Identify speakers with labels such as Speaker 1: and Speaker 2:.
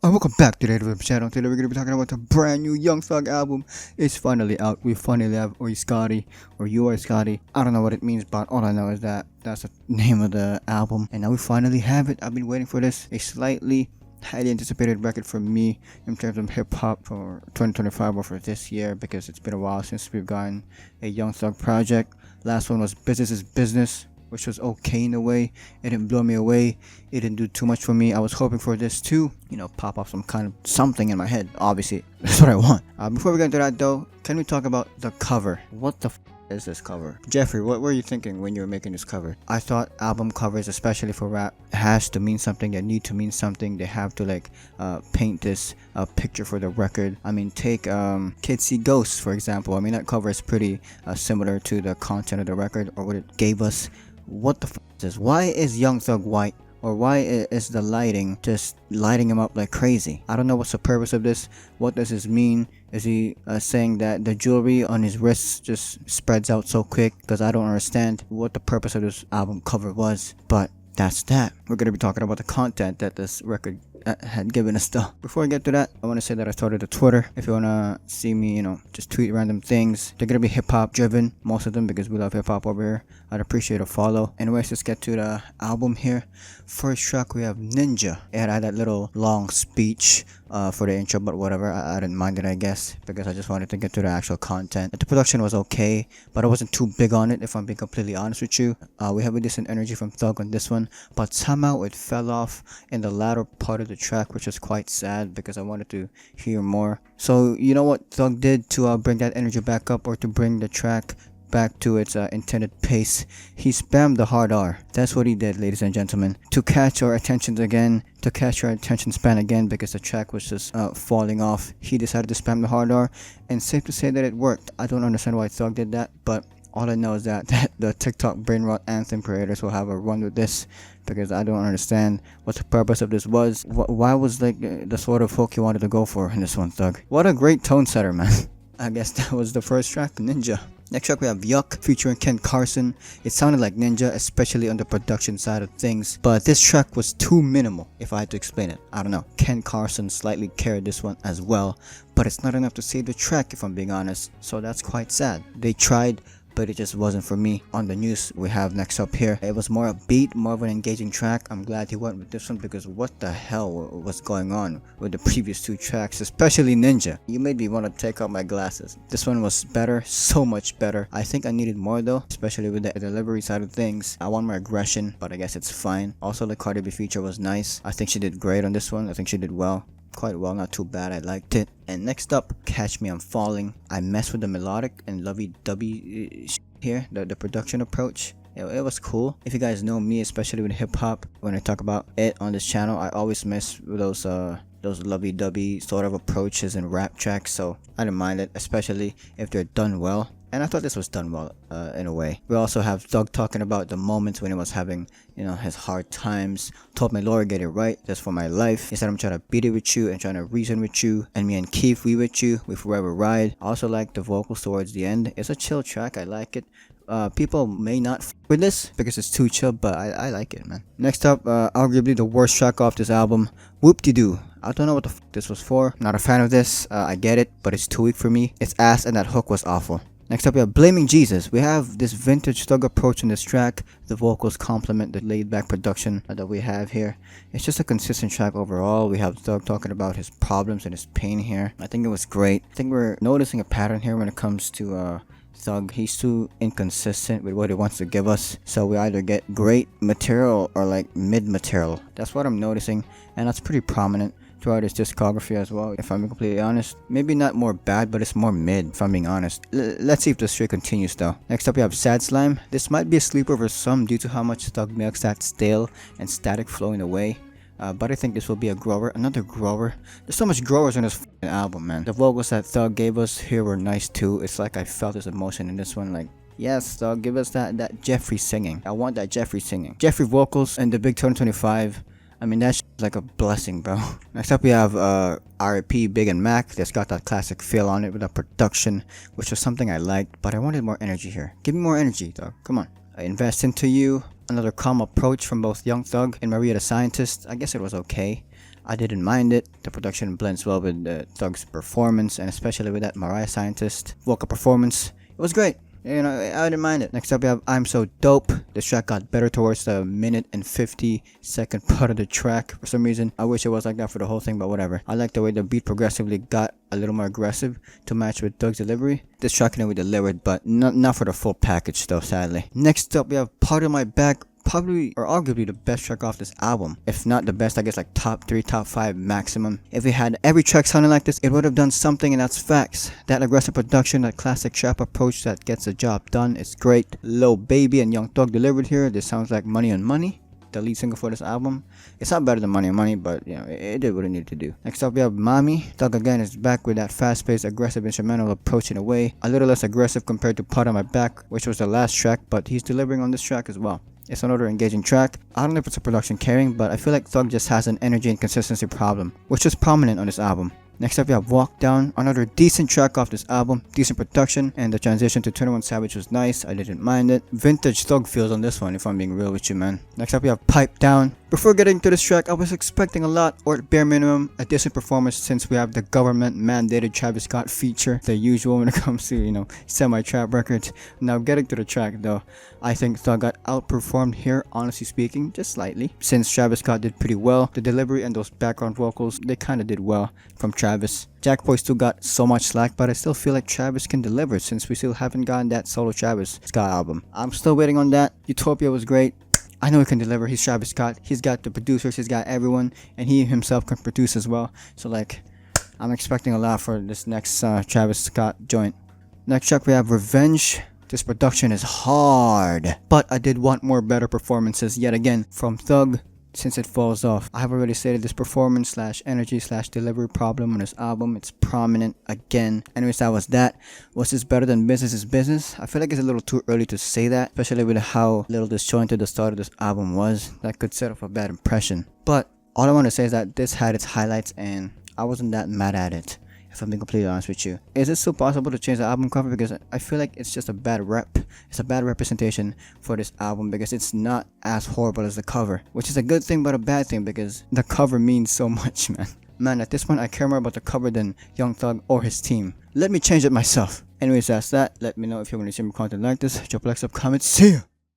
Speaker 1: Welcome back to the Navhimz channel. Today we're gonna be talking about the brand new Young Thug album. It's finally out. We finally have Scuti or You Are Scuti. I don't know what it means, but all I know is that that's the name of the album, and now we finally have it. I've been waiting for this. A slightly highly anticipated record for me in terms of hip hop for 2025 or for this year, because it's been a while since we've gotten a Young Thug project. Last one was Business is Business, which was okay in a way. It didn't blow me away. It didn't do too much for me. I was hoping for this to, pop off some kind of something in my head. Obviously, that's what I want. Before we get into that though, can we talk about the cover? What the is this cover? Jeffrey, what were you thinking when you were making this cover? I thought album covers, especially for rap, has to mean something. They need to mean something. They have to paint this picture for the record. I mean, take Kids See Ghosts, for example. I mean, that cover is pretty similar to the content of the record or what it gave us. What the f is this? Why is Young Thug white? Or why is the lighting just lighting him up like crazy? I don't know what's the purpose of this. What does this mean? Is he saying that the jewelry on his wrists just spreads out so quick? Because I don't understand what the purpose of this album cover was. But that's that. We're going to be talking about the content that this record had given us though. Before I get to that, I want to say that I started a Twitter. If you want to see me, just tweet random things. They're going to be hip hop driven, most of them, because we love hip hop over here. I'd appreciate a follow. Anyways, let's get to the album here. First track, we have Ninja. It had that little long speech for the intro, but whatever. I didn't mind it, I guess, because I just wanted to get to the actual content. The production was okay, but I wasn't too big on it, if I'm being completely honest with you. We have a decent energy from Thug on this one, but somehow it fell off in the latter part of the track, which was quite sad because I wanted to hear more. So you know what Thug did to bring that energy back up, or to bring the track back to its intended pace? He spammed the hard R. That's what he did, ladies and gentlemen, to catch our attention again, to catch our attention span again, because the track was just falling off. He decided to spam the hard R, and safe to say that it worked. I don't understand why Thug did that, but all I know is that the TikTok brain rot anthem creators will have a run with this, because I don't understand what the purpose of this was. Why was the sort of hook you wanted to go for in this one, Thug? What a great tone setter, man. I guess that was the first track, Ninja. Next track we have Yuck featuring Ken Carson. It sounded like Ninja, especially on the production side of things, but this track was too minimal, if I had to explain it. I don't know. Ken Carson slightly carried this one as well, but it's not enough to save the track, if I'm being honest, so that's quite sad. They tried, but it just wasn't for me. On the news we have next up here, it was more upbeat, more of an engaging track. I'm glad he went with this one, because what the hell was going on with the previous two tracks, especially Ninja? You made me want to take out my glasses. This one was better, so much better. I think I needed more though, especially with the delivery side of things. I want more aggression, but I guess it's fine. Also, the Cardi B feature was nice. I think she did great on this one. I think she did well. Quite well, not too bad. I liked it. And next up, Catch Me I'm Falling. I messed with the melodic and lovey-dovey here, the production approach. It was cool. If you guys know me, especially with hip hop, when I talk about it on this channel, I always mess with those lovey-dovey sort of approaches in rap tracks, so I didn't mind it, especially if they're done well. And I thought this was done well, in a way. We also have Thug talking about the moments when he was having, his hard times. Told my Lord, get it right, just for my life. He said, I'm trying to beat it with you and trying to reason with you. And me and Keith, we with you, we forever ride. I also like the vocals towards the end. It's a chill track, I like it. People may not f with this because it's too chill, but I like it, man. Next up, arguably the worst track off this album, Whoop-De-Doo. I don't know what the f this was for. Not a fan of this. I get it, but it's too weak for me. It's ass, and that hook was awful. Next up we have Blaming Jesus. We have this vintage Thug approach in this track. The vocals complement the laid back production that we have here. It's just a consistent track overall. We have Thug talking about his problems and his pain here. I think it was great. I think we're noticing a pattern here when it comes to Thug. He's too inconsistent with what he wants to give us, so we either get great material or mid material. That's what I'm noticing, and that's pretty prominent throughout his discography as well, if I'm being completely honest. Maybe not more bad, but it's more mid, if I'm being honest. Let's see if the streak continues though. Next up we have Sad Slime. This might be a sleeper for some due to how much Thug milks that stale and static flowing away. But I think this will be a grower, another grower. There's so much growers on this album, man. The vocals that Thug gave us here were nice too. It's like I felt his emotion in this one, yes, Thug, give us that Jeffrey singing. I want that Jeffrey singing. Jeffrey vocals and the big 2025. I mean, that's like a blessing, bro. Next up we have R.I.P. Big and Mac. That's got that classic feel on it with the production, which was something I liked, but I wanted more energy here. Give me more energy, Thug. Come on. I Invest Into You. Another calm approach from both Young Thug and Maria the Scientist. I guess it was okay. I didn't mind it. The production blends well with Thug's performance, and especially with that Mariah Scientist vocal performance. It was great. You know, I didn't mind it. Next up we have I'm So Dope. This track got better towards the minute and 50-second part of the track. For some reason, I wish it was like that for the whole thing, but whatever. I like the way the beat progressively got a little more aggressive to match with Thug's delivery. This track can be delivered, but not for the full package though, sadly. Next up we have Part of My Back. Probably or arguably the best track off this album. If not the best, I guess like top 3, top 5 maximum. If we had every track sounding like this, it would have done something, and that's facts. That aggressive production, that classic trap approach that gets the job done is great. Lil Baby and Young Thug delivered here. This sounds like Money on Money, the lead single for this album. It's not better than Money on Money, but you know, it did what it needed to do. Next up we have Mommy. Thug again is back with that fast-paced, aggressive instrumental approach in a way. A little less aggressive compared to Part of My Back, which was the last track, but he's delivering on this track as well. It's another engaging track. I don't know if it's a production carrying, but I feel like Thug just has an energy and consistency problem, which is prominent on this album. Next up we have Walk Down, another decent track off this album, decent production, and the transition to 21 Savage was nice, I didn't mind it. Vintage Thug feels on this one, if I'm being real with you, man. Next up we have Pipe Down. Before getting to this track, I was expecting a lot, or at bare minimum, a decent performance since we have the government mandated Travis Scott feature, the usual when it comes to, you know, semi-trap records. Now getting to the track though, I think Thug got outperformed here, honestly speaking, just slightly. Since Travis Scott did pretty well, the delivery and those background vocals, they kinda did well from Travis. Jackboy still got so much slack, but I still feel like Travis can deliver since we still haven't gotten that solo Travis Scott album. I'm still waiting on that. Utopia was great. I know he can deliver. He's Travis Scott. He's got the producers, he's got everyone, and he himself can produce as well. So like, I'm expecting a lot for this next Travis Scott joint. Next track we have Revenge. This production is hard, but I did want more better performances yet again from Thug since it falls off. I have already stated this performance slash energy slash delivery problem on this album. It's prominent again. Anyways, that was that. Was this better than Business is Business? I feel like it's a little too early to say that, especially with how little disjointed the start of this album was. That could set off a bad impression. But all I want to say is that this had its highlights and I wasn't that mad at it, if I'm being completely honest with you. Is it still possible to change the album cover? Because I feel like it's just a bad rep. It's a bad representation for this album because it's not as horrible as the cover, which is a good thing but a bad thing because the cover means so much, man. Man, at this point I care more about the cover than Young Thug or his team. Let me change it myself. Anyways, that's that. Let me know if you want to see more content like this. Drop a like, sub, comment. See ya!